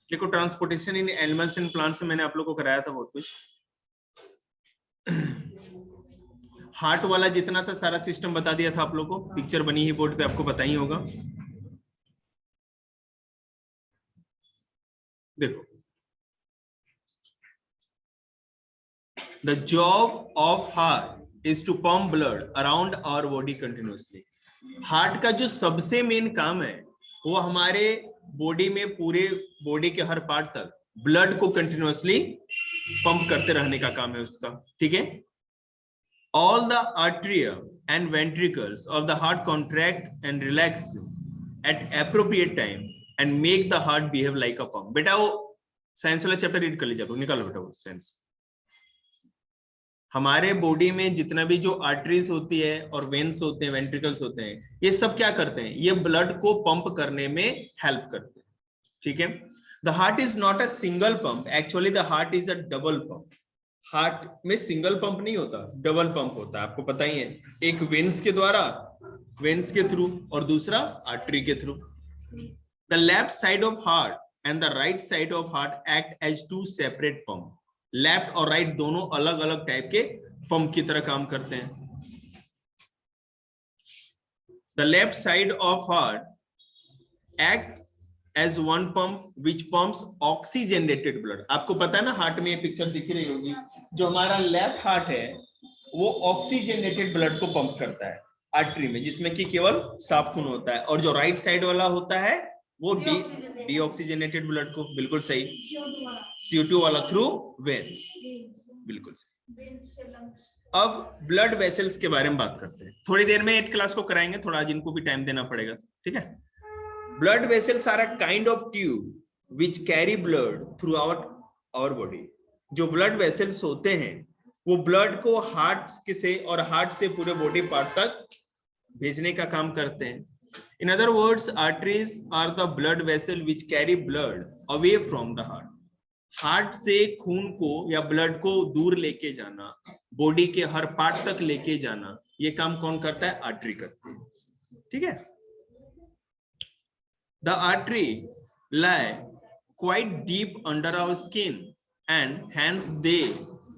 देखो transportation in animals and plants में मैंने आप लोगों को कराया था बहुत कुछ। हार्ट वाला जितना था सारा सिस्टम बता दिया था आप लोगों को, पिक्चर बनी ही बोर्ड पे, आपको पता ही होगा। देखो, the job of heart is to pump blood around our body continuously. Heart का जो सबसे मेन काम है वो हमारे बॉडी में, पूरे बॉडी के हर पार्ट तक ब्लड को कंटिन्यूअसली पंप करते रहने का काम है उसका, ठीक है। All the arteria and ventricles of the heart contract and relax at appropriate time and make the heart behave like a pump। बेटा वो साइंस वाला चैप्टर रीड कर लीजिए, आप निकालो बेटा वो साइंस। हमारे बॉडी में जितना भी जो आर्टरीज होती है और वेन्स होते हैं, वेंट्रिकल्स होते हैं, ये सब क्या करते हैं, ये ब्लड को पंप करने में हेल्प करते हैं, ठीक है। The heart is not a single pump, actually the heart is a double pump. Heart में सिंगल पंप नहीं होता, डबल पंप होता है, आपको पता ही है। एक वेन्स के द्वारा, वेन्स के थ्रू, और दूसरा आर्टरी के through. The left side of heart and the right side of heart act as two separate pump. Left और राइट दोनों अलग अलग टाइप के पंप की तरह काम करते हैं। The left side of heart act as one pump which pumps oxygenated blood। आपको पता है ना, हार्ट में ये पिक्चर दिख रही होगी, जो हमारा लेफ्ट हार्ट है वो ऑक्सीजनेटेड ब्लड को पंप करता है आर्टरी में, जिसमें कि केवल साफ खून होता है, और जो राइट साइड वाला होता है वो डीऑक्सीजनेटेड ब्लड को, बिल्कुल सही, CO2 वाला थ्रू वेन्स, बिल्कुल सही। अब ब्लड वेसल्स के बारे में बात करते हैं, थोड़ी देर में 8 क्लास को कराएंगे, थोड़ा आज इनको भी टाइम देना पड़ेगा, ठीक है। Blood vessels are a kind of tube which carry blood throughout our body। जो blood vessels होते हैं वो blood को हार्ट से और हार्ट से पूरे बॉडी पार्ट तक भेजने का काम करते हैं। In other words, arteries are the blood vessel which carry blood away from the heart। Heart से खून को या ब्लड को दूर लेके जाना, बॉडी के हर पार्ट तक लेके जाना, ये काम कौन करता है, आर्टरी करती है, ठीक है। The artery lie quite deep under our skin and hence they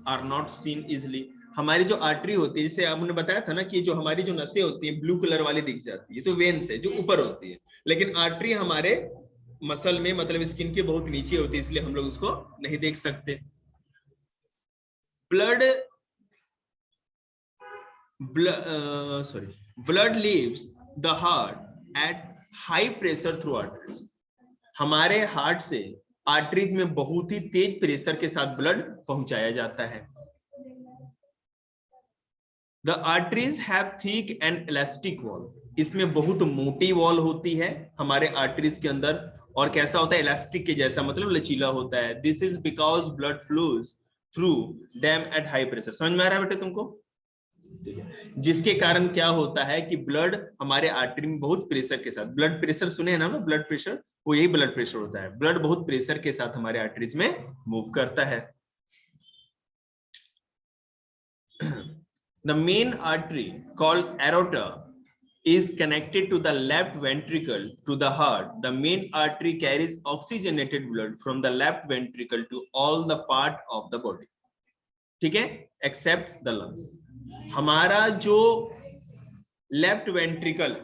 are not seen easily। हमारी जो आर्टरी होती है, जैसे आपने बताया था ना कि जो हमारी जो नसें होती हैं ब्लू कलर वाली दिख जाती है, तो वेन्स है जो ऊपर होती है, लेकिन आर्टरी हमारे मसल में, मतलब स्किन के बहुत नीचे होती है, इसलिए हम लोग उसको नहीं देख सकते। blood leaves the heart at high pressure through arteries। हमारे हार्ट से आर्टरीज में बहुत ही तेज प्रेशर के साथ ब्लड पहुंचाया जाता है। The arteries have thick and elastic wall। इसमें बहुत मोटी वॉल होती है हमारे आर्टरीज के अंदर, और कैसा होता है, इलास्टिक के जैसा, मतलब लचीला होता है। This is because blood flows through them at high pressure। समझ में आ रहा है बेटे तुमको, ठीक है। जिसके कारण क्या होता है कि ब्लड हमारे आर्टरी में बहुत प्रेशर के साथ, ब्लड प्रेशर सुने हैं ना, ब्लड प्रेशर, वो यही ब्लड प्रेशर होता है, ब्लड बहुत प्रेशर के साथ हमारे आर्टरीज में मूव करता है। The main artery called aorta is connected to the left ventricle to the heart। The main artery carries oxygenated blood from the left ventricle to all the part of the body, ठीक है, except the lungs। हमारा जो left ventricle,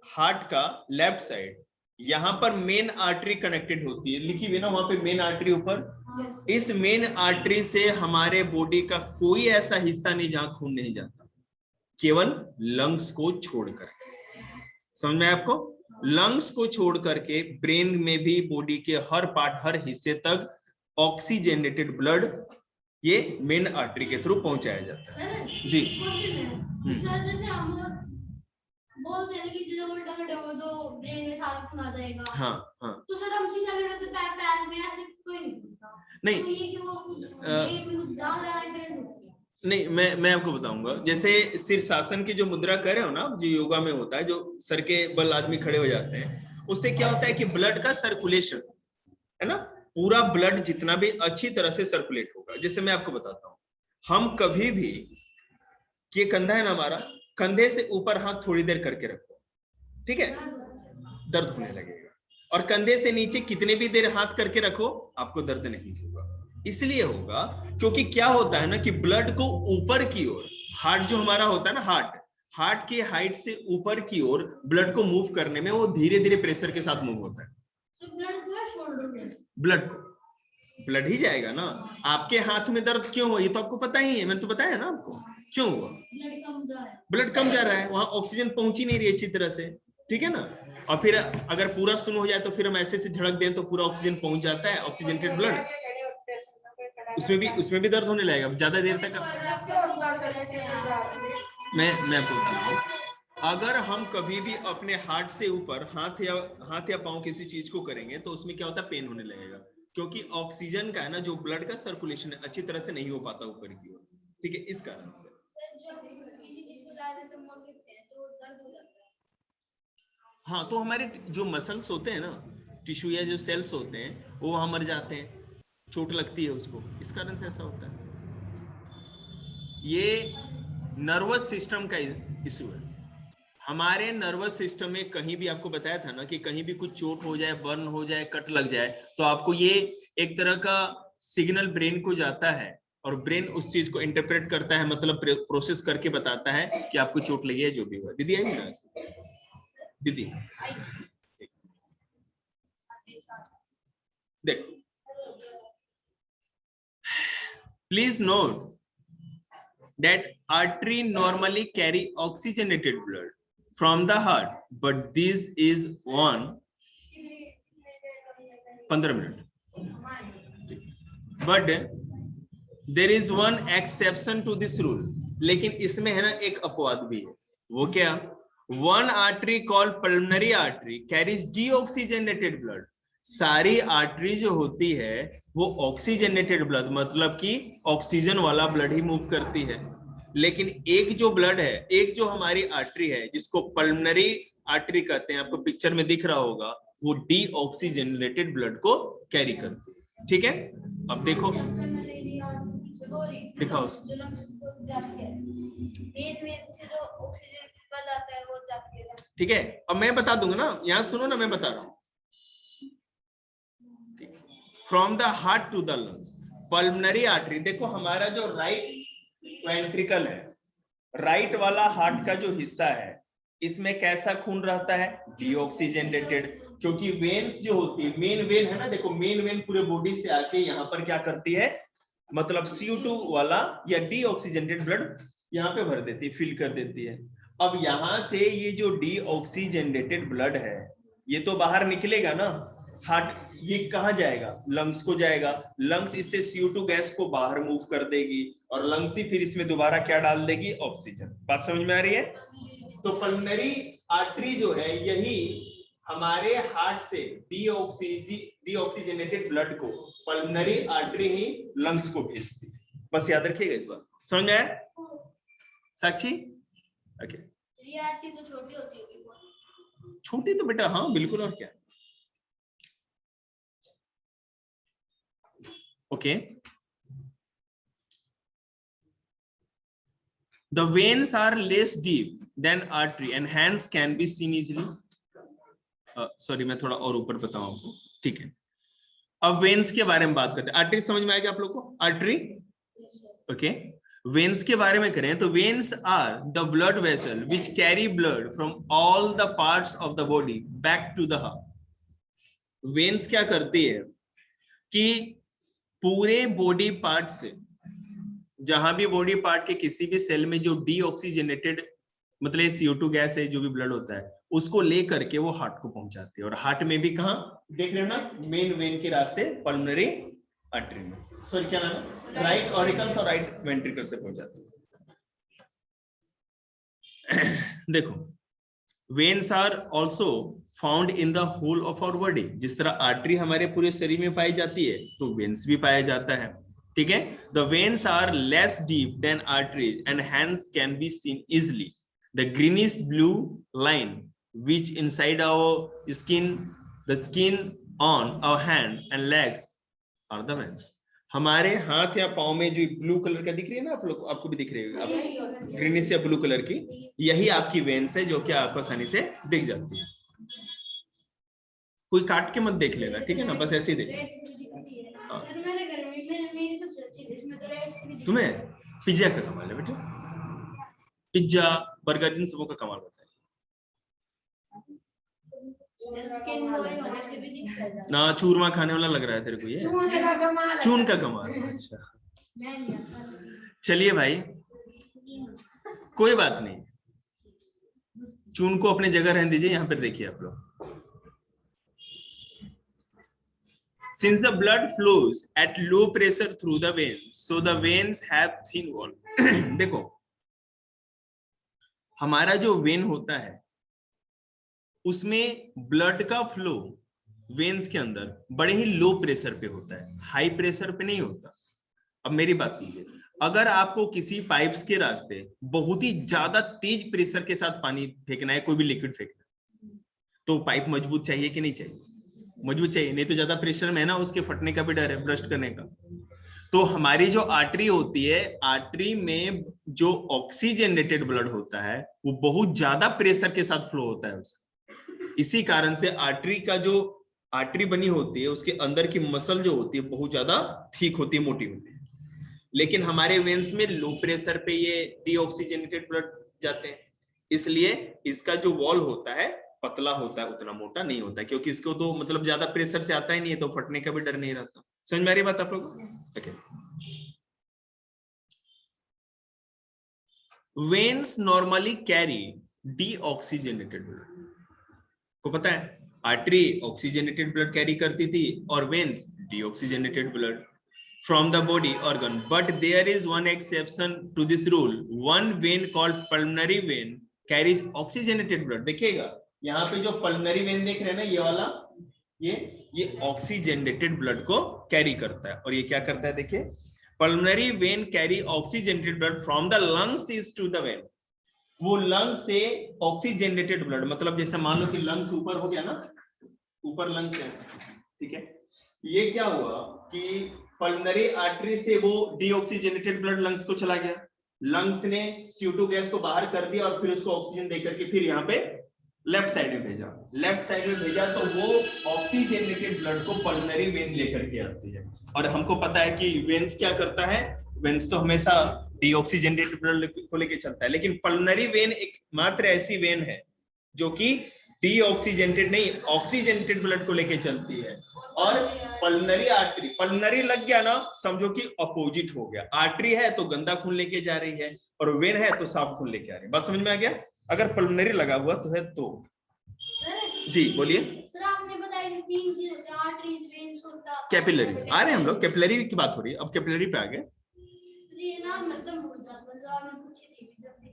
heart का left side, यहां पर main artery connected होती है, लिखी हुई ना वहां पे मेन आर्टरी ऊपर। इस मेन आर्टरी से हमारे बॉडी का कोई ऐसा हिस्सा नहीं जहां खून नहीं जाता, केवल लंग्स को छोड़कर। समझ में आपको, लंग्स को छोड़ करके ब्रेन में भी बॉडी के हर पार्ट, हर हिस्से तक ऑक्सीजनेटेड ब्लड ये मेन आर्टरी के थ्रू पहुंचाया जाता है। जी सर, जैसे हम बोलते हैं कि जब उल्टा खड़े हो तो ब्रेन में सारा खून आ जाएगा। हाँ हाँ। तो सर हम सीधा खड़े होते पैर में ऐसे कोई नहीं पूछता, नहीं, तो ये क्यों ब्रेन में कुछ ज्यादा एंट्रेंस होती है? नहीं, मैं आपको बताऊंगा। जैसे शीर्षासन की जो मुद्रा कर रहे हो ना, जो योगा में होता है, जो सर के बल आदमी खड़े हो जाते हैं, उससे क्या होता है कि ब्लड का सर्कुलेशन है ना, पूरा ब्लड जितना भी अच्छी तरह से सर्कुलेट होगा। जैसे मैं आपको बताता हूँ, हम कभी भी, ये कंधा है ना हमारा, कंधे से ऊपर हाथ थोड़ी देर करके रखो, ठीक है, दर्द होने लगेगा। और कंधे से नीचे कितने भी देर हाथ करके रखो आपको दर्द नहीं होगा। इसलिए होगा क्योंकि क्या होता है ना कि ब्लड को ऊपर की ओर, हार्ट जो हमारा होता है ना, हार्ट की हाइट से ऊपर की ओर ब्लड को मूव करने में वो धीरे धीरे प्रेशर के साथ मूव होता है। ब्लड ही जाएगा ना। आपके हाथ में दर्द क्यों हुआ ये तो आपको पता ही है, मैंने तो बताया ना आपको क्यों हुआ। ब्लड कम जा रहा है, वहां ऑक्सीजन पहुंच ही नहीं रही अच्छी तरह से, ठीक है ना। और फिर अगर पूरा सुन हो जाए तो फिर हम ऐसे से झड़क दें तो पूरा ऑक्सीजन पहुंच जाता है, ऑक्सीजनेटेड ब्लड, उसमें भी दर्द होने लगेगा ज्यादा देर तक। मैं बोलता हूँ, अगर हम कभी भी अपने हार्ट से ऊपर हाथ या पांव किसी चीज को करेंगे तो उसमें क्या होता है, पेन होने लगेगा, क्योंकि ऑक्सीजन का है ना, जो ब्लड का सर्कुलेशन है अच्छी तरह से नहीं हो पाता ऊपर की ओर, ठीक है, इस कारण से। हाँ, तो हमारे जो मसल्स होते हैं ना, टिश्यू या जो सेल्स होते हैं वो वहां मर जाते हैं, चोट लगती है उसको, इस कारण से ऐसा होता है। ये नर्वस सिस्टम का इशू है। हमारे नर्वस सिस्टम में कहीं भी, आपको बताया था ना कि कहीं भी कुछ चोट हो जाए, बर्न हो जाए, कट लग जाए, तो आपको ये एक तरह का सिग्नल ब्रेन को जाता है और ब्रेन उस चीज को इंटरप्रेट करता है, मतलब प्रोसेस करके बताता है कि आपको चोट लगी है, जो भी हुआ। दीदी आई ना? दीदी देखो, please note that artery normally carry oxygenated blood from the heart, but this is 15 minute. But there is one exception to this rule. लेकिन इसमें है ना एक अपवाद भी है। वो क्या? One artery called pulmonary artery carries deoxygenated blood. सारी आर्टरी जो होती है वो ऑक्सीजनेटेड ब्लड, मतलब कि ऑक्सीजन वाला ब्लड ही मूव करती है। लेकिन एक जो ब्लड है, एक जो हमारी आर्टरी है जिसको पल्मोनरी आर्टरी कहते हैं, आपको पिक्चर में दिख रहा होगा, वो डीऑक्सीजनेटेड ब्लड को कैरी करती है, ठीक है। अब देखो, दिखाओ, ठीक है। अब मैं बता दूंगा ना, यहां सुनो ना, मैं बता रहा हूं। From the heart to the lungs, pulmonary artery, देखो हमारा जो राइट वेंट्रिकल है, राइट वाला हार्ट का जो हिस्सा है, इसमें कैसा खून रहता है? डीऑक्सीजनेटेड, क्योंकि वेन्स जो होती है, मेन वेन है ना, देखो मेन वेन पूरे बॉडी से आके यहाँ पर क्या करती है, मतलब CO2 वाला या डीऑक्सीजनेटेड ब्लड यहाँ पे भर देती है, फिल कर देती है। अब यहां से ये जो डीऑक्सीजनेटेड ब्लड है ये तो बाहर निकलेगा ना, हार्ट, ये कहाँ जाएगा? लंग्स को जाएगा। लंग्स इससे CO2 गैस को बाहर मूव कर देगी और लंग्स ही फिर इसमें दोबारा क्या डाल देगी? ऑक्सीजन। बात समझ में आ रही है? तो पल्मोनरी आर्टरी जो है, यही हमारे हार्ट से डीऑक्सीजनेटेड ब्लड को पल्मोनरी आर्टरी ही लंग्स को भेजती है। बस याद रखिएगा इस बात। समझ में आया साक्षी? ओके। ये आर्टरी तो छोटी होती होगी बहुत। छोटी तो बेटा, हाँ बिल्कुल, और क्या। Okay. The veins are less deep than artery and hence can be seen easily. Sorry, मैं थोड़ा और ऊपर बताऊं आपको, ठीक है। अब वेन्स के बारे में बात करते हैं। आर्टरी समझ में आएगा आप लोग को? Artery, okay. वेन्स के बारे में करें तो veins are the blood vessel which carry blood from all the parts of the body back to the heart. Veins क्या करती है कि पूरे बॉडी पार्ट से, जहां भी बॉडी पार्ट के किसी भी सेल में जो डीऑक्सीजनेटेड, मतलब CO2 गैस है, जो भी ब्लड होता है, उसको लेकर के वो हार्ट को पहुंचाती है। और हार्ट में भी कहां देख रहे हो ना, मेन वेन के रास्ते पल्मोनरी आर्टरी में, सॉरी क्या नाम है, राइट ऑरिकल्स और राइट वेंट्रिकल से पहुंचाती है। देखो, veins are also found in the whole of our body. जिस तरह आर्टरी हमारे पूरे शरीर में पाई जाती है, तो वेन्स भी पाया जाता है, ठीक है। The veins are less deep than arteries and hence can be seen easily. The greenish blue line which inside our skin, the skin on our hand and legs are the veins. हमारे हाथ या पांव में जो blue colour का दिख रही है ना, आप लोग, आपको भी दिख रही है ग्रीनिश या ब्लू कलर की, यही आपकी वेन्स है, जो कि आपको आसानी से दिख जाती है। कोई काट के मत देख लेना, ठीक है ना, बस ऐसे ही देख। रेड से भी दिखती है सर, मेरे घर में मेरी सबसे अच्छी डिश में तो रेड से भी दिखती है। तुम्हें पिज्जा का कमाल है बेटा, पिज्जा बर्गर इन सबों का कमाल होता है स्किन बोरिंग होने से भी दिखता है। ना। चूरमा खाने वाला लग रहा है तेरे को ये, चून का कमाल है। चून का कमाल। अच्छा मैं नहीं आता। चलिए भाई, कोई बात नहीं, चून को अपने जगह रहने दीजिए। यहाँ पे देखिए आप लोग, since the blood flows at low pressure through the veins, so the veins have thin wall. देखो, हमारा जो वेन होता है उसमें ब्लड का फ्लो वेन्स के अंदर बड़े ही लो प्रेशर पे होता है, हाई प्रेशर पे नहीं होता। अब मेरी बात समझिए, अगर आपको किसी पाइप्स के रास्ते बहुत ही ज्यादा तेज प्रेशर के साथ पानी फेंकना है, कोई भी लिक्विड फेंकना है, तो पाइप मजबूत चाहिए कि नहीं चाहिए? मजबूत चाहिए, नहीं तो ज्यादा प्रेशर में है ना उसके फटने का भी डर है, ब्रस्ट करने का। तो हमारी जो आर्टरी होती है, आर्टरी में जो ऑक्सीजनेटेड ब्लड होता है वो बहुत ज्यादा प्रेशर के साथ फ्लो होता है उसका। इसी कारण से आर्टरी का जो आर्टरी बनी होती है उसके अंदर की मसल जो होती है बहुत ज्यादा थिक होती है, मोटी होती है। लेकिन हमारे वेन्स में लो प्रेशर पे ये डीऑक्सीजनेटेड ब्लड जाते हैं, इसलिए इसका जो वॉल होता है पतला होता है, उतना मोटा नहीं होता है, क्योंकि इसको तो मतलब ज्यादा प्रेशर से आता ही नहीं है, तो फटने का भी डर नहीं रहता। समझ में आ रही बात आप लोग? Okay. Veins normally carry deoxygenated blood. को पता है आर्टरी ऑक्सीजनेटेड ब्लड कैरी करती थी और veins deoxygenated blood from the body organ, but there is one exception to this rule. One vein called pulmonary vein carries oxygenated blood. देखिएगा यहाँ पे जो pulmonary vein देख रहे हैं ना, ये वाला, ये oxygenated blood को कैरी करता है। और ये क्या करता है देखिए, pulmonary vein carry oxygenated blood from the lungs is to the vein. वो लंग से ऑक्सीजनेटेड ब्लड, मतलब जैसे मान लो कि लंग्स ऊपर हो गया ना, ऊपर लंग्स है, ठीक है, ये क्या हुआ कि पल्मोनरी आर्टरी से वो डीऑक्सीजनेटेड ब्लड लंग्स को चला गया, लंग्स ने CO2 गैस को बाहर कर दिया और फिर उसको ऑक्सीजन देकर के फिर यहाँ पे लेफ्ट साइड में भेजा, लेफ्ट साइड में भेजा, तो वो ऑक्सीजनेटेड ब्लड को पल्मोनरी वेन लेकर के आती है। और हमको पता है कि वेन्स क्या करता है, वेन्स तो हमेशा डीऑक्सीजनेटेड ब्लड को लेके चलता है, लेकिन पल्मोनरी वेन एक मात्र ऐसी वेन है जो कि डीऑक्सीजनेटेड नहीं, ऑक्सीजनेटेड ब्लड को लेके चलती है। और पल्मोनरी आर्टरी, पल्मोनरी लग गया ना, समझो कि अपोजिट हो गया। आर्टरी है तो गंदा खून लेके जा रही है और वेन है तो साफ खून लेके आ रही है। बात समझ में आ गया? अगर पल्मोनरी लगा हुआ तो है तो। जी बोलिए सर, आपने बताया कि 3 चीज होती है, आर्टरीज, वेन्स और कैपिलरीज। आ रहे हैं हम लोग, कैपिलरी की बात हो रही है, अब कैपिलरी पे आ गए। ये ना मतलब भूल जाता हूं, आपने पूछी थी जब भी।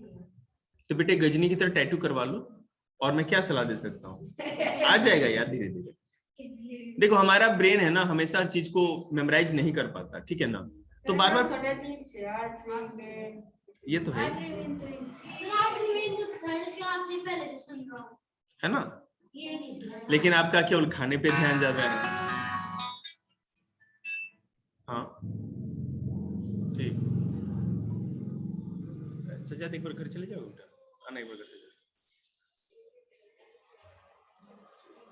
तो बेटे गजनी की तरह टैटू करवा लो, और मैं क्या सलाह दे सकता हूँ, आ जाएगा यार धीरे धीरे। देखो हमारा ब्रेन है ना, हमेशा हर चीज को मेमोराइज नहीं कर पाता, ठीक है ना, तो बार बार ये तो है है ना, लेकिन आपका केवल खाने पे ध्यान ज्यादा है। हाँ ठीक, सजाद एक बार घर चले जाओ बेटा, आना एक बार घर से चले।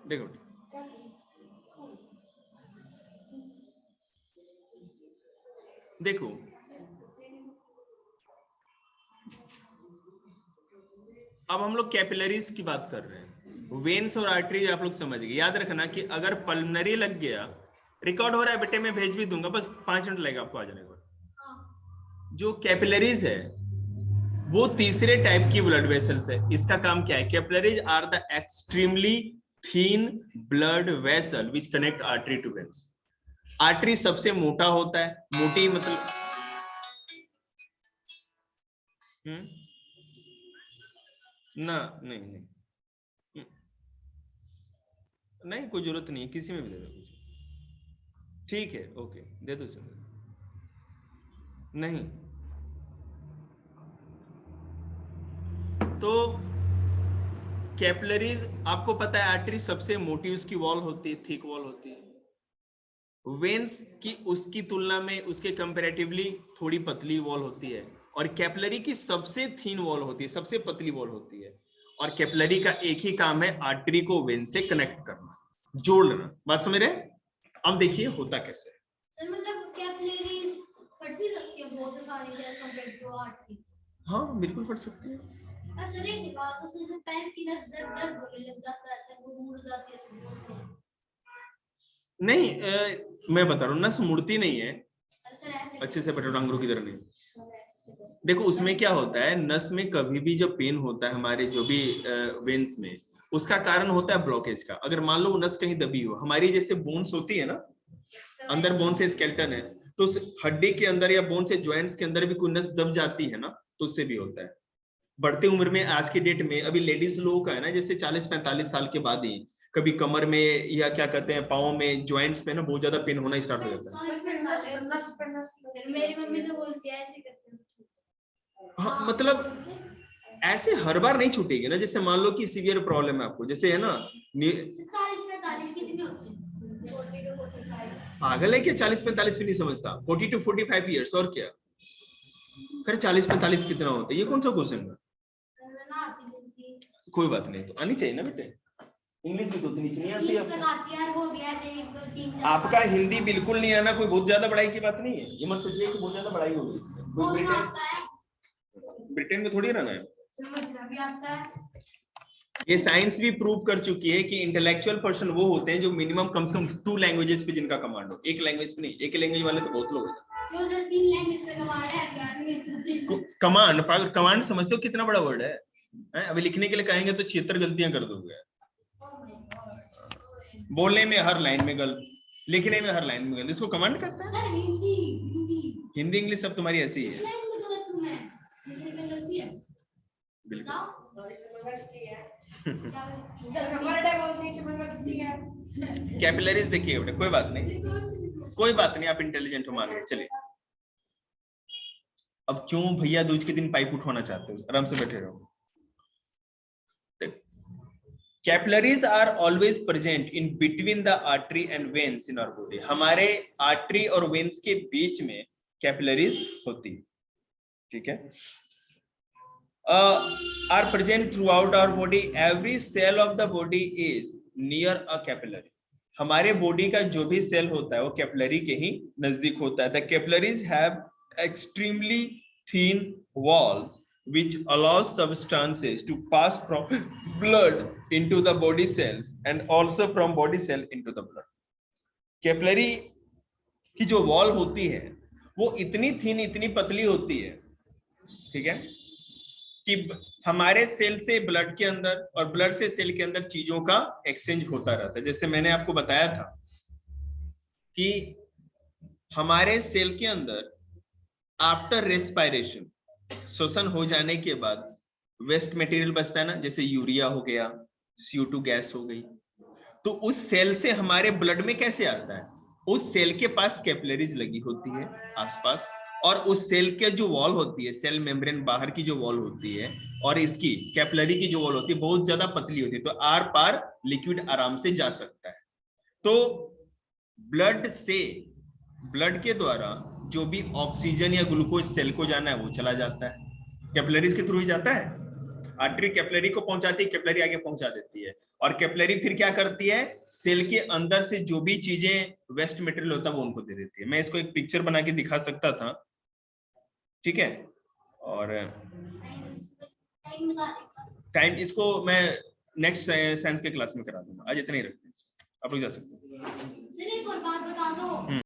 देखो देखो, अब हम लोग कैपिलरीज की बात कर रहे हैं, वेन्स और आर्टरीज आप लोग समझ गए। याद रखना कि अगर पल्मोनरी लग गया, रिकॉर्ड हो रहा है बेटे, मैं भेज भी दूंगा, बस 5 मिनट लगेगा आपको आ जाने को। जो कैपिलरीज है वो तीसरे टाइप की ब्लड वेसल्स है। इसका काम क्या है? Capillaries are the extremely thin blood vessel which connect artery to veins. Artery सबसे मोटा होता है, मोटी मतलब ना, नहीं नहीं नहीं, कोई जरूरत नहीं, किसी में भी दे दो कुछ, ठीक है, ओके दे दो सर। नहीं तो कैपिलरीज, आपको पता है आर्टरी सबसे मोटी उसकी वॉल होती है, थिक वॉल होती है। वेन्स की उसकी तुलना में उसके कंपैरेटिवली थोड़ी पतली वॉल होती है, और कैपिलरी की सबसे थीन वॉल होती है, सबसे पतली वॉल होती है। और कैपिलरी का एक ही काम है, आर्टरी को वेन से कनेक्ट करना। जोड़ना, बात समझ रहे हैं? अब देखिए होता कैसे है। सर मतलब कैपिलरीज फट भी सकती है बहुत सारी जैसे कंपेयर टू आर्टरीज। हाँ बिल्कुल फट सकती है। सर एक बात, उसमें जो पैर की नस दर्द दर्द होने लग जाता है, सर वो मुड़ जाती है, सब बोलते हैं। नहीं मैं बता रहा हूँ नस मुड़ती नहीं है, सर ऐसे अच्छे से बैठो, डांगरों की तरह नहीं। देखो उसमें क्या होता है, नस में कभी भी जब पेन होता है हमारे जो भी वेन्स में, उसका कारण होता है ब्लॉकेज का। अगर मान लो नस कहीं दबी हो, हमारी जैसे बोन्स होती है ना, अंदर बोन से स्केलेटन है, तो उस हड्डी के अंदर या बोन से ज्वाइंट्स के अंदर भी कोई नस दब जाती है ना, तो उससे भी होता है। बढ़ते उम्र में आज के डेट में अभी लेडीज लोगों का है ना, जैसे 40-45 साल के बाद ही कभी कमर में या क्या कहते हैं पाँव में ज्वाइंट्स में ना बहुत ज्यादा पेन होना स्टार्ट हो जाता है। मेरी मम्मी तो बोलती है ऐसे करते हैं। हाँ मतलब ऐसे हर बार नहीं छूटेगी ना, जैसे मान लो कि सीवियर प्रॉब्लम है आपको, जैसे है ना 40-45 कितने होते हैं? 40-45। पागल है क्या, 40-45 भी नहीं समझता, 40 to 45 ईयर्स, और क्या फिर 40-45 कितना होता है, ये कौन सा क्वेश्चन है? कोई बात नहीं, तो आनी चाहिए ना बेटे, इंग्लिश भी तो उतनी नहीं आती है आपका हिंदी बिल्कुल नहीं आना कोई बहुत ज्यादा बड़ाई की बात नहीं है, ये मत सोचिए कि बहुत ज्यादा बड़ाई होगी इसमें। ब्रिटेन में थोड़ी रहना है। ये साइंस भी प्रूव कर चुकी है कि इंटेलेक्चुअल पर्सन वो होते हैं जो मिनिमम कम से कम 2 लैंग्वेजेस पे जिनका कमांड हो, एक लैंग्वेज पे नहीं, एक लैंग्वेज वाले तो बहुत लोग हैं। कमांड, कमांड समझते हो कितना बड़ा वर्ड है? अभी लिखने के लिए कहेंगे तो 76 गलतियां कर दोगे। बोलने में हर लाइन में गलत, लिखने में हर लाइन में गलत, इसको कमांड कहते हैं। सर हिंदी इंग्लिश सब तुम्हारी ऐसी है। कैपिलरीज देखिए बेटा, कोई बात नहीं, कोई बात नहीं, आप इंटेलिजेंट हो मान लो, चलिए। अब क्यों भैया दूज के दिन पाइप उठवाना चाहते हो, आराम से बैठे रहो। Capillaries are always present in between the artery and veins in our body. हमारे आर्टरी और वेन्स के बीच में कैपिलरीज होती है, ठीक है। Are present throughout our body, every cell of the body is near a capillary. हमारे बॉडी का जो भी सेल होता है वो कैपिलरी के ही नजदीक होता है। The capillaries have extremely thin walls which allows substances to pass from blood into the body cells and also from body cell into the blood. Capillary की जो वॉल होती है वो इतनी थिन, इतनी पतली होती है, ठीक है, कि हमारे सेल से ब्लड के अंदर और ब्लड से सेल के अंदर चीजों का एक्सचेंज होता रहता है। जैसे मैंने आपको बताया था कि हमारे सेल के अंदर आफ्टर रेस्पिरेशन, श्वसन हो जाने के बाद वेस्ट मटेरियल बचता है ना, जैसे यूरिया हो गया, CO2 गैस हो गई, तो उस सेल से हमारे ब्लड में कैसे आता है, उस सेल के पास कैपिलरीज लगी होती है आसपास, और उस सेल के जो वॉल होती है, सेल मेम्ब्रेन बाहर की जो वॉल होती है और इसकी कैपिलरी की जो वॉल होती है बहुत ज्यादा पतली होती है, तो आर पार लिक्विड आराम से जा सकता है। तो ब्लड से, ब्लड के द्वारा जो भी ऑक्सीजन या ग्लूकोज सेल को जाना है वो चला जाता है, कैपिलरीज के थ्रू ही जाता है। आर्टरी कैपिलरी को पहुंचाती है, कैपिलरी आगे पहुंचा देती है, और कैपिलरी फिर क्या करती है, सेल के अंदर से जो भी चीजें वेस्ट मटेरियल होता है वो उनको दे देती है। मैं इसको एक पिक्चर बना के दिखा सकता था, ठीक है, और टाइम इसको मैं नेक्स्ट साइंस के क्लास में करा दूंगा, आज इतना ही रखते हैं, आप लोग जा सकते हैं। एक और बात बता दो।